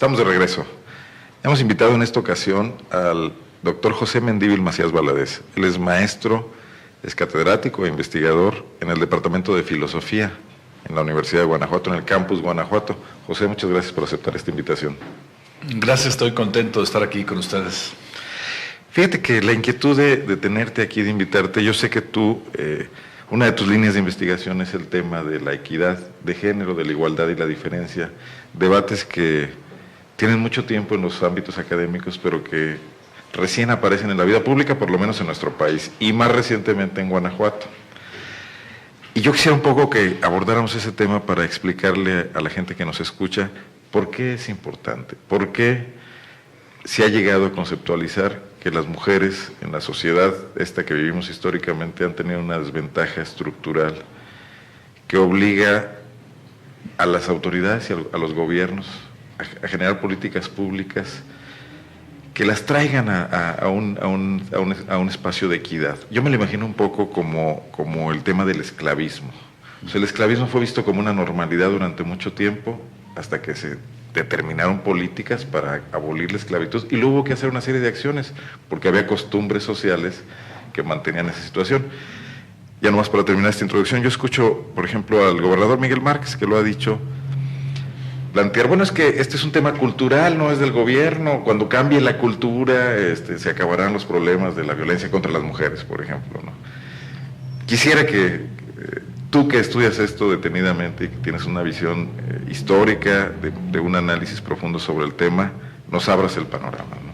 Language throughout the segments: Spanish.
Estamos de regreso. Hemos invitado en esta ocasión al doctor José Mendívil Macías Valadez. Él es maestro, es catedrático e investigador en el Departamento de Filosofía en la Universidad de Guanajuato, en el campus Guanajuato. José, muchas gracias por aceptar esta invitación. Gracias, estoy contento de estar aquí con ustedes. Fíjate que la inquietud de tenerte aquí, de invitarte, yo sé que tú, una de tus líneas de investigación es el tema de la equidad de género, de la igualdad y la diferencia, debates que tienen mucho tiempo en los ámbitos académicos, pero que recién aparecen en la vida pública, por lo menos en nuestro país, y más recientemente en Guanajuato. Y yo quisiera un poco que abordáramos ese tema para explicarle a la gente que nos escucha por qué es importante, por qué se ha llegado a conceptualizar que las mujeres en la sociedad esta que vivimos históricamente han tenido una desventaja estructural que obliga a las autoridades y a los gobiernos a generar políticas públicas que las traigan a un espacio de equidad. Yo me lo imagino un poco como el tema del esclavismo. O sea, el esclavismo fue visto como una normalidad durante mucho tiempo, hasta que se determinaron políticas para abolir la esclavitud, y luego hubo que hacer una serie de acciones, porque había costumbres sociales que mantenían esa situación. Ya nomás para terminar esta introducción, yo escucho, por ejemplo, al gobernador Miguel Márquez, que lo ha dicho, plantear, bueno, es que este es un tema cultural, no es del gobierno, cuando cambie la cultura, se acabarán los problemas de la violencia contra las mujeres, por ejemplo, ¿no? Quisiera que tú, que estudias esto detenidamente y que tienes una visión histórica de un análisis profundo sobre el tema, nos abras el panorama, ¿no?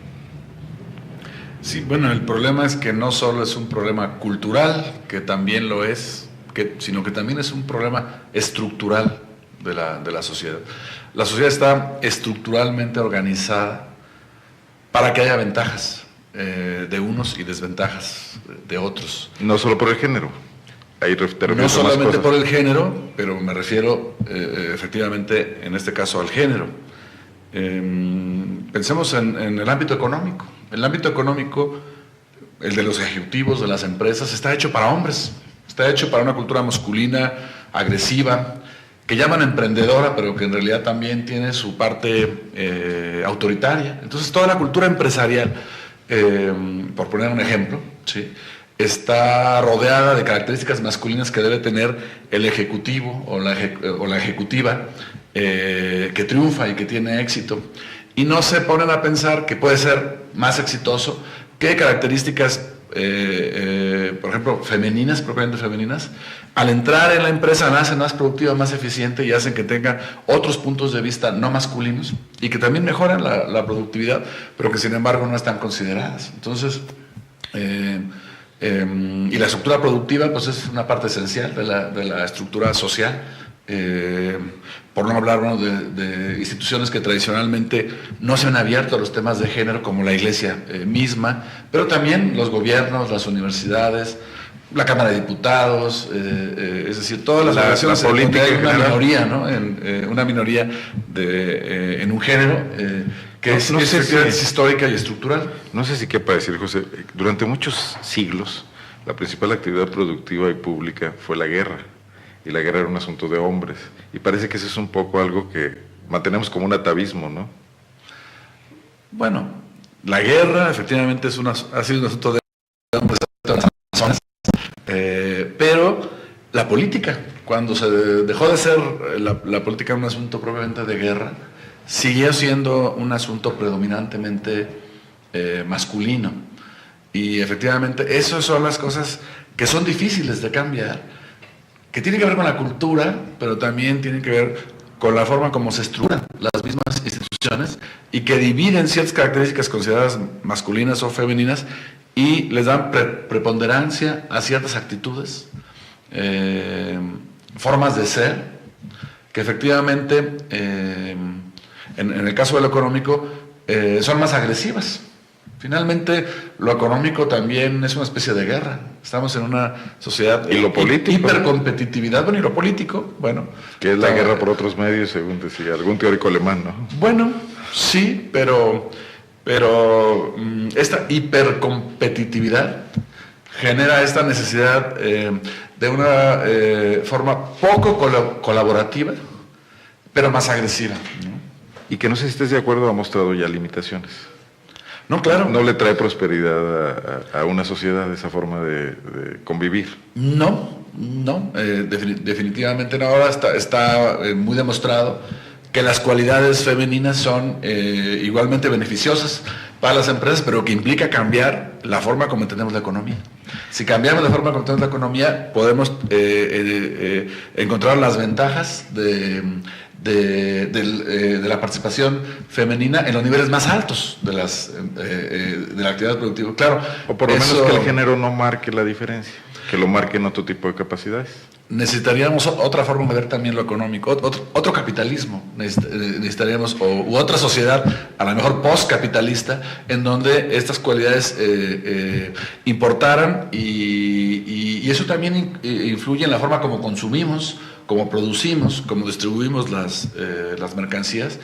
Sí, bueno, el problema es que no solo es un problema cultural, que también lo es, sino que también es un problema estructural de la sociedad. La sociedad está estructuralmente organizada para que haya ventajas de unos y desventajas de otros. No solo por el género. Ahí no solamente por el género, pero me refiero efectivamente en este caso al género. Pensemos en el ámbito económico. El ámbito económico, el de los ejecutivos de las empresas, está hecho para hombres, está hecho para una cultura masculina, agresiva, que llaman emprendedora, pero que en realidad también tiene su parte autoritaria. Entonces toda la cultura empresarial, por poner un ejemplo, ¿sí?, está rodeada de características masculinas que debe tener el ejecutivo o la ejecutiva que triunfa y que tiene éxito, y no se ponen a pensar que puede ser más exitoso, qué características, por ejemplo, femeninas, propiamente femeninas, al entrar en la empresa nacen más productiva, más eficiente y hacen que tengan otros puntos de vista no masculinos y que también mejoran la productividad, pero que sin embargo no están consideradas. Entonces, y la estructura productiva pues es una parte esencial de la estructura social, por no hablar, bueno, de instituciones que tradicionalmente no se han abierto a los temas de género, como la iglesia misma, pero también los gobiernos, las universidades, la Cámara de Diputados, es decir, todas las relaciones políticas, hay una minoría, ¿no? Una minoría en un género que es histórica y estructural. No sé si quepa decir, José, durante muchos siglos la principal actividad productiva y pública fue la guerra, y la guerra era un asunto de hombres, y parece que eso es un poco algo que mantenemos como un atavismo, ¿no? Bueno, la guerra efectivamente ha sido un asunto de hombres, pero la política, cuando se dejó de ser la política un asunto propiamente de guerra, siguió siendo un asunto predominantemente masculino. Y efectivamente, esas son las cosas que son difíciles de cambiar, que tienen que ver con la cultura, pero también tienen que ver con la forma como se estructuran las mismas instituciones y que dividen ciertas características consideradas masculinas o femeninas y les dan preponderancia a ciertas actitudes, formas de ser, que efectivamente, en el caso de lo económico, son más agresivas. Finalmente, lo económico también es una especie de guerra. Estamos en una sociedad y lo político, hipercompetitividad, bueno, y lo político, bueno. Que es la guerra por otros medios, según decía algún teórico alemán, ¿no? Bueno, sí, pero esta hipercompetitividad genera esta necesidad de una forma poco colaborativa, pero más agresiva, ¿no? y que no sé si estés de acuerdo, ha mostrado ya limitaciones. No, claro. No le trae prosperidad a una sociedad esa forma de convivir. No, definitivamente no. Ahora está muy demostrado que las cualidades femeninas son igualmente beneficiosas para las empresas, pero que implica cambiar la forma como entendemos la economía. Si cambiamos la forma como entendemos la economía, podemos encontrar las ventajas de la participación femenina en los niveles más altos de la actividad productiva. Claro, o por lo menos que el género no marque la diferencia, que lo marque en otro tipo de capacidades. Necesitaríamos otra forma de ver también lo económico, otro capitalismo necesitaríamos, u otra sociedad, a lo mejor postcapitalista, en donde estas cualidades importaran y eso también influye en la forma como consumimos, como producimos, como distribuimos las mercancías.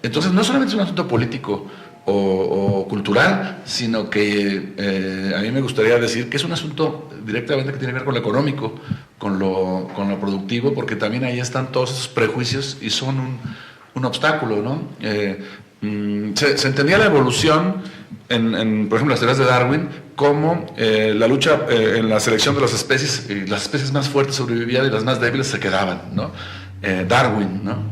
Entonces no solamente es un asunto político o cultural, sino que a mí me gustaría decir que es un asunto directamente que tiene que ver con lo económico, con lo productivo, porque también ahí están todos esos prejuicios y son un obstáculo, ¿no? Se entendía la evolución por ejemplo, las teorías de Darwin, como la lucha en la selección de las especies, y las especies más fuertes sobrevivían y las más débiles se quedaban, ¿no? Darwin, ¿no?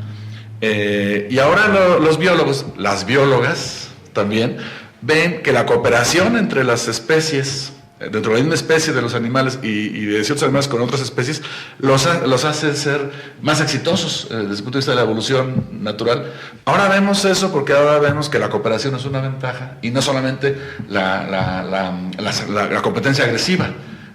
Y ahora los biólogos, las biólogas también, ven que la cooperación entre las especies, dentro de la misma especie de los animales y de ciertos animales con otras especies, los hace ser más exitosos desde el punto de vista de la evolución natural. Ahora vemos eso porque ahora vemos que la cooperación es una ventaja y no solamente la competencia agresiva,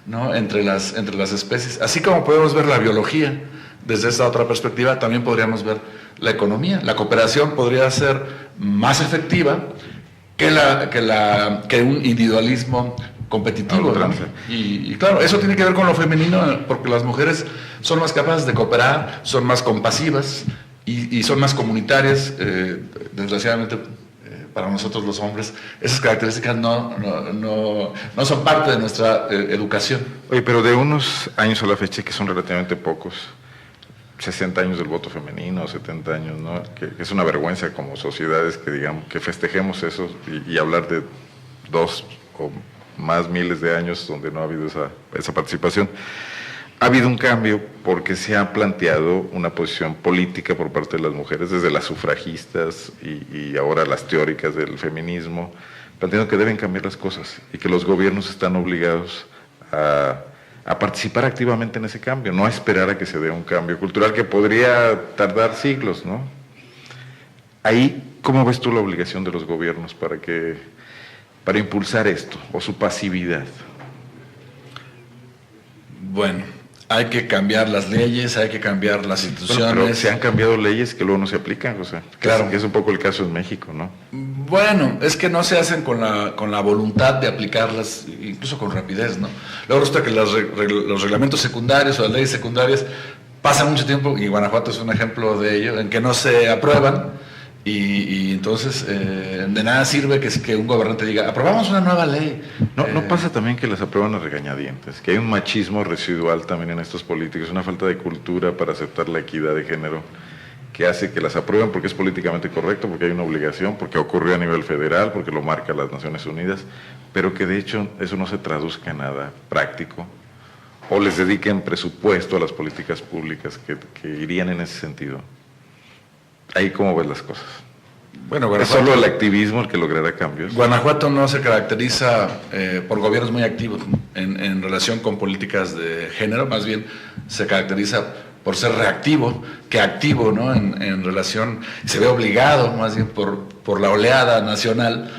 ¿no? entre las especies. Así como podemos ver la biología desde esta otra perspectiva, también podríamos ver la economía. La cooperación podría ser más efectiva que un individualismo competitivo, ¿no? Y claro, eso tiene que ver con lo femenino, porque las mujeres son más capaces de cooperar, son más compasivas y son más comunitarias. Desgraciadamente, para nosotros los hombres, esas características no son parte de nuestra educación. Oye, pero de unos años a la fecha, que son relativamente pocos, 60 años del voto femenino, 70 años, ¿no? Que es una vergüenza como sociedades que digamos que festejemos eso y hablar de 2 o más miles de años donde no ha habido esa participación. Ha habido un cambio porque se ha planteado una posición política por parte de las mujeres, desde las sufragistas y ahora las teóricas del feminismo, planteando que deben cambiar las cosas y que los gobiernos están obligados a participar activamente en ese cambio, no a esperar a que se dé un cambio cultural que podría tardar siglos, ¿no? Ahí, ¿cómo ves tú la obligación de los gobiernos para impulsar esto, o su pasividad? Bueno, hay que cambiar las leyes, hay que cambiar las instituciones. Pero se han cambiado leyes que luego no se aplican, o sea, claro. Que es un poco el caso en México, ¿no? Bueno, es que no se hacen con la voluntad de aplicarlas, incluso con rapidez, ¿no? Luego resulta que los reglamentos secundarios o las leyes secundarias pasan mucho tiempo, y Guanajuato es un ejemplo de ello, en que no se aprueban. Y entonces de nada sirve que un gobernante diga, aprobamos una nueva ley. ¿No pasa también que las aprueban a regañadientes? Que hay un machismo residual también en estos políticos, una falta de cultura para aceptar la equidad de género, que hace que las aprueben porque es políticamente correcto, porque hay una obligación, porque ocurrió a nivel federal, porque lo marca las Naciones Unidas, pero que de hecho eso no se traduzca en nada práctico, o les dediquen presupuesto a las políticas públicas que irían en ese sentido? Ahí cómo ves las cosas. Bueno, ¿es solo el activismo el que logrará cambios? Guanajuato no se caracteriza por gobiernos muy activos en relación con políticas de género, más bien se caracteriza por ser reactivo que activo, ¿no? En relación, se ve obligado más bien por la oleada nacional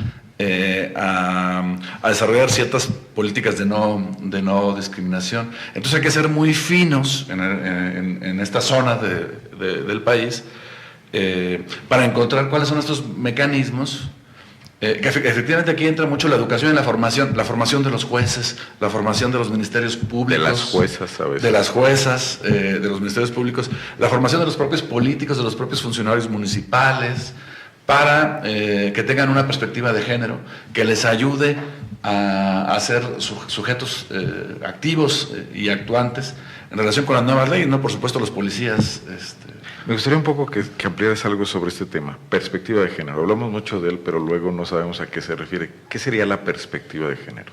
a desarrollar ciertas políticas de no discriminación. Entonces hay que ser muy finos en esta zona del país para encontrar cuáles son estos mecanismos, que efectivamente aquí entra mucho la educación y la formación de los jueces, la formación de los ministerios públicos. De las juezas, a veces. De las juezas, de los ministerios públicos, la formación de los propios políticos, de los propios funcionarios municipales, para que tengan una perspectiva de género, que les ayude a ser sujetos activos y actuantes en relación con las nuevas leyes, ¿no? Por supuesto los policías Me gustaría un poco que ampliaras algo sobre este tema, perspectiva de género. Hablamos mucho de él, pero luego no sabemos a qué se refiere. ¿Qué sería la perspectiva de género?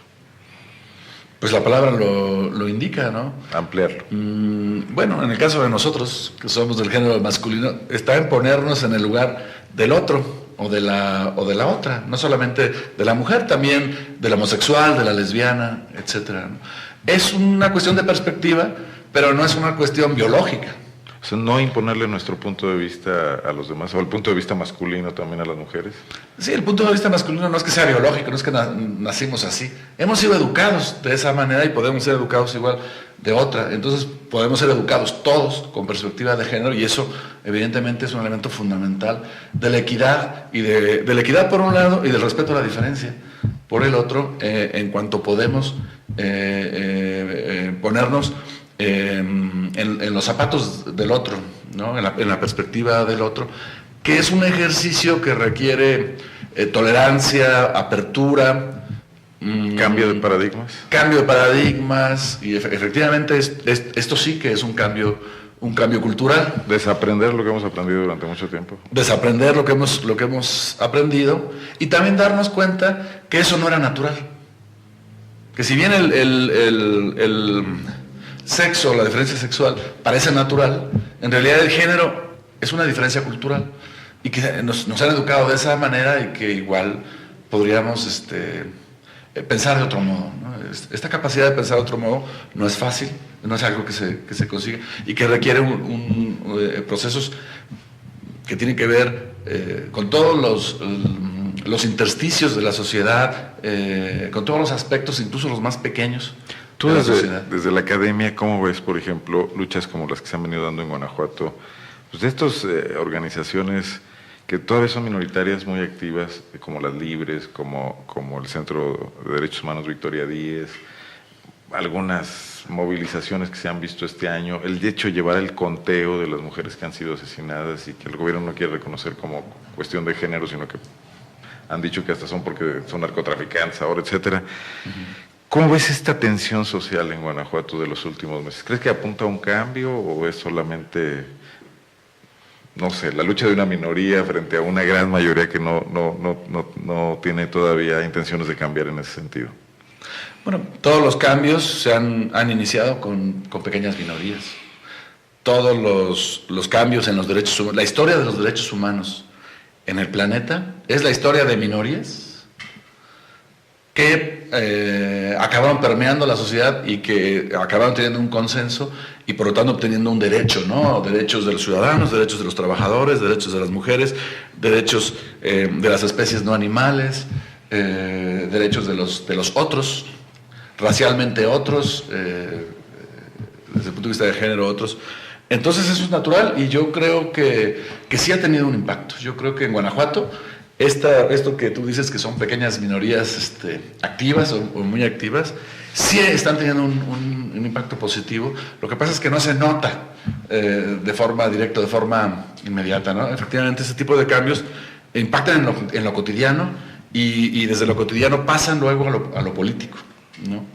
Pues la palabra lo indica, ¿no? Ampliarlo. Bueno, en el caso de nosotros, que somos del género masculino, está en ponernos en el lugar del otro o de la otra, no solamente de la mujer, también de la homosexual, de la lesbiana, etcétera, ¿no? Es una cuestión de perspectiva, pero no es una cuestión biológica. O sea, no imponerle nuestro punto de vista a los demás, o el punto de vista masculino también a las mujeres. Sí, el punto de vista masculino no es que sea biológico, no es que nacimos así. Hemos sido educados de esa manera y podemos ser educados igual de otra. Entonces podemos ser educados todos con perspectiva de género y eso evidentemente es un elemento fundamental de la equidad, y de la equidad por un lado y del respeto a la diferencia por el otro, en cuanto podemos ponernos en los zapatos del otro, ¿no? en la perspectiva del otro, que es un ejercicio que requiere tolerancia, apertura, Cambio de paradigmas. Cambio de paradigmas, y efectivamente esto sí que es un cambio cultural. Desaprender lo que hemos aprendido durante mucho tiempo. Desaprender lo que hemos aprendido, y también darnos cuenta que eso no era natural. Que si bien el sexo, la diferencia sexual, parece natural, en realidad el género es una diferencia cultural, y que nos han educado de esa manera, y que igual podríamos pensar de otro modo, ¿no? Esta capacidad de pensar de otro modo no es fácil, no es algo que se consiga, y que requiere procesos que tienen que ver con todos los intersticios de la sociedad, con todos los aspectos, incluso los más pequeños. Tú desde la academia, ¿cómo ves, por ejemplo, luchas como las que se han venido dando en Guanajuato, pues de estas organizaciones que todavía son minoritarias muy activas, como las Libres, como el Centro de Derechos Humanos Victoria Díez, algunas movilizaciones que se han visto este año, el hecho de llevar el conteo de las mujeres que han sido asesinadas y que el gobierno no quiere reconocer como cuestión de género, sino que han dicho que hasta son porque son narcotraficantes ahora, etcétera. ¿Cómo ves esta tensión social en Guanajuato de los últimos meses? ¿Crees que apunta a un cambio o es solamente, no sé, la lucha de una minoría frente a una gran mayoría que no tiene todavía intenciones de cambiar en ese sentido? Bueno, todos los cambios se han iniciado con pequeñas minorías. Todos los cambios en los derechos humanos, la historia de los derechos humanos en el planeta es la historia de minorías que acabaron permeando la sociedad y que acabaron teniendo un consenso y por lo tanto obteniendo un derecho, ¿no? Derechos de los ciudadanos, derechos de los trabajadores, derechos de las mujeres, derechos de las especies no animales, derechos de los otros, racialmente otros, desde el punto de vista de género otros. Entonces eso es natural y yo creo que sí ha tenido un impacto. Yo creo que en Guanajuato esto que tú dices que son pequeñas minorías activas o muy activas, sí están teniendo un impacto positivo. Lo que pasa es que no se nota de forma directa, de forma inmediata, ¿no? Efectivamente, ese tipo de cambios impactan en lo cotidiano y desde lo cotidiano pasan luego a lo político, ¿no?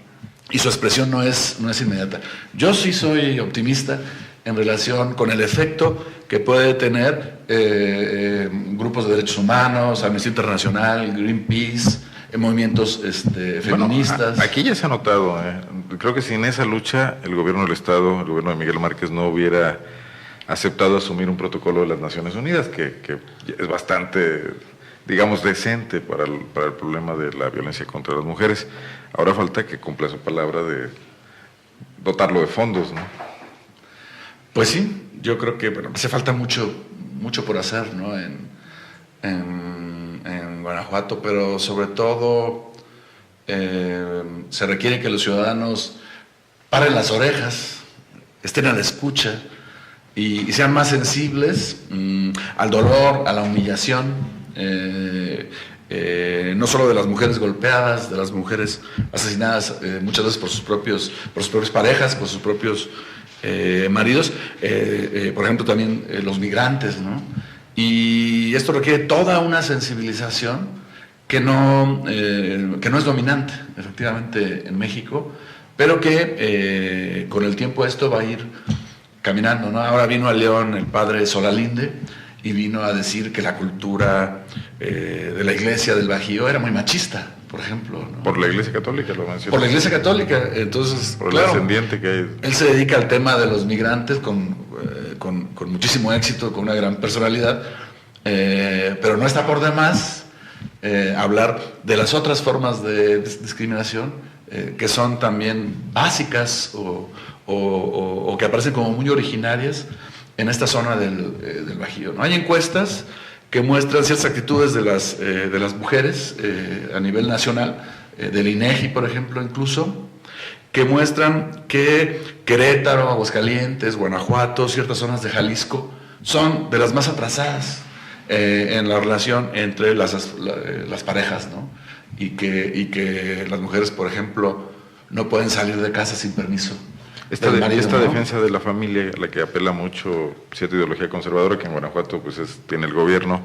Y su expresión no es inmediata. Yo sí soy optimista en relación con el efecto que puede tener grupos de derechos humanos, Amnistía Internacional, Greenpeace, movimientos feministas. Bueno, aquí ya se ha notado, creo que sin esa lucha el gobierno del Estado, el gobierno de Miguel Márquez no hubiera aceptado asumir un protocolo de las Naciones Unidas, que es bastante, digamos, decente para el problema de la violencia contra las mujeres. Ahora falta que cumpla su palabra de dotarlo de fondos, ¿no? Pues sí, yo creo que hace falta mucho por hacer, ¿no? En Guanajuato, pero sobre todo se requiere que los ciudadanos paren las orejas, estén a la escucha y sean más sensibles al dolor, a la humillación, no solo de las mujeres golpeadas, de las mujeres asesinadas muchas veces por sus propias parejas, por sus propios maridos, por ejemplo también los migrantes, ¿no? Y esto requiere toda una sensibilización que no es dominante, efectivamente, en México, pero que con el tiempo esto va a ir caminando, ¿no? Ahora vino a León el padre Solalinde y vino a decir que la cultura de la iglesia del Bajío era muy machista, por ejemplo, ¿no? Por la Iglesia Católica, lo mencioné. Por la Iglesia Católica, entonces, por claro, el ascendiente que hay. él se dedica al tema de los migrantes con muchísimo éxito, con una gran personalidad, pero no está por demás hablar de las otras formas de discriminación que son también básicas o que aparecen como muy originarias en esta zona del Bajío, ¿no? Hay encuestas que muestran ciertas actitudes de las mujeres a nivel nacional, del INEGI, por ejemplo, incluso, que muestran que Querétaro, Aguascalientes, Guanajuato, ciertas zonas de Jalisco, son de las más atrasadas en la relación entre las parejas, ¿no? Y que las mujeres, por ejemplo, no pueden salir de casa sin permiso. Esta del marido, ¿no? defensa de la familia, a la que apela mucho cierta ideología conservadora, que en Guanajuato pues tiene el gobierno,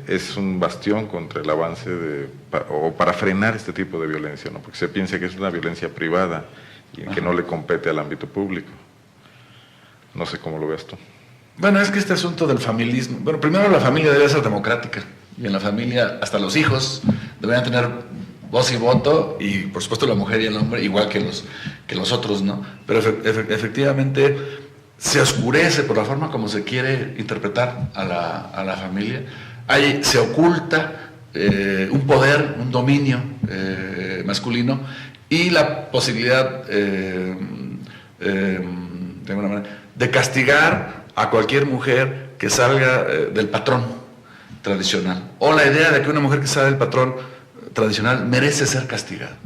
es un bastión contra el avance o para frenar este tipo de violencia, ¿no? Porque se piensa que es una violencia privada y que no le compete al ámbito público. No sé cómo lo ves tú. Bueno, es que este asunto del familismo, bueno, primero la familia debe ser democrática, y en la familia hasta los hijos deberían tener voz y voto, y por supuesto la mujer y el hombre igual que los otros, ¿no? Pero efectivamente se oscurece por la forma como se quiere interpretar a la familia. Ahí se oculta un poder, un dominio masculino, y la posibilidad de alguna manera de castigar a cualquier mujer que salga del patrón tradicional, o la idea de que una mujer que sale del patrón tradicional merece ser castigada.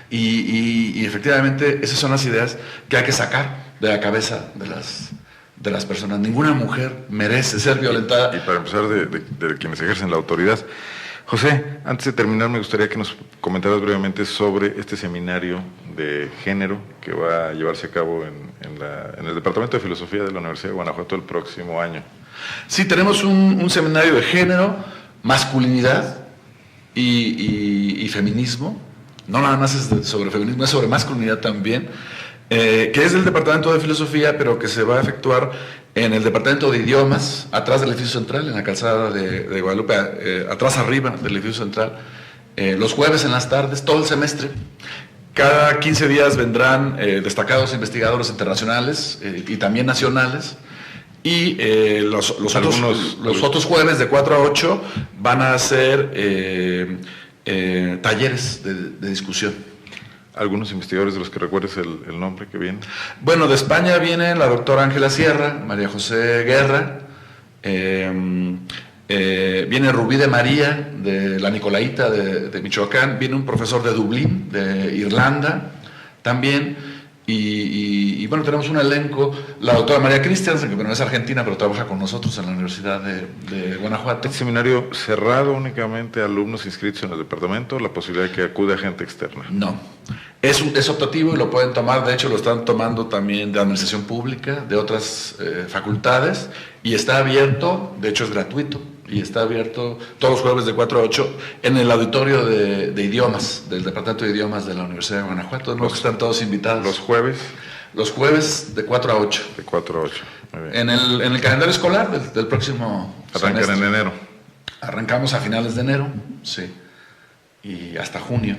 Y efectivamente esas son las ideas que hay que sacar de la cabeza de las personas. Ninguna mujer merece ser violentada. Y para empezar, de quienes ejercen la autoridad. José, antes de terminar me gustaría que nos comentaras brevemente sobre este seminario de género que va a llevarse a cabo en el Departamento de Filosofía de la Universidad de Guanajuato el próximo año. Sí, tenemos un seminario de género, masculinidad y feminismo. No nada más es sobre feminismo, es sobre masculinidad también, que es del Departamento de Filosofía, pero que se va a efectuar en el Departamento de Idiomas, atrás del edificio central, en la calzada de Guadalupe, atrás arriba del edificio central, los jueves en las tardes, todo el semestre. Cada 15 días vendrán destacados investigadores internacionales y también nacionales, y los otros jueves de 4 a 8 van a ser talleres de discusión. ¿Algunos investigadores de los que recuerdes el nombre que viene? Bueno, de España viene la doctora Ángela Sierra, María José Guerra, viene Rubí de María, de la Nicolaita de Michoacán, viene un profesor de Dublín, de Irlanda, también. Y bueno, tenemos un elenco, la doctora María Christiansen, que bueno, es argentina, pero trabaja con nosotros en la Universidad de Guanajuato. ¿Este seminario cerrado únicamente a alumnos inscritos en el departamento, la posibilidad de que acude a gente externa? No, es optativo y lo pueden tomar, de hecho lo están tomando también de administración pública, de otras facultades, y está abierto, de hecho es gratuito, y está abierto todos los jueves de 4 a 8 en el auditorio de idiomas, del Departamento de Idiomas de la Universidad de Guanajuato. Están todos invitados. ¿Los jueves? Los jueves de 4 a 8. De 4 a 8, muy bien. En el calendario escolar del próximo Arrancan semestre. en enero. Arrancamos a finales de enero, sí, y hasta junio.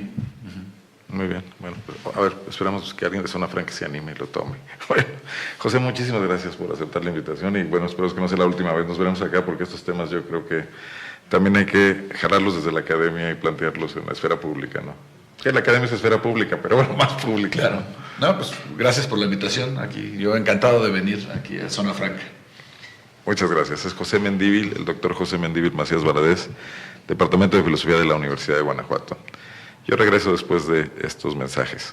Muy bien, bueno, a ver, esperamos que alguien de Zona Franca se anime y lo tome. Bueno, José, muchísimas gracias por aceptar la invitación y bueno, espero que no sea la última vez, nos veremos acá porque estos temas yo creo que también hay que jalarlos desde la academia y plantearlos en la esfera pública, ¿no? Que la academia es esfera pública, pero bueno, más pública. Claro, no, pues gracias por la invitación aquí, yo encantado de venir aquí a Zona Franca. Muchas gracias, es José Mendívil, el doctor José Mendívil Macías Valadez, Departamento de Filosofía de la Universidad de Guanajuato. Yo regreso después de estos mensajes.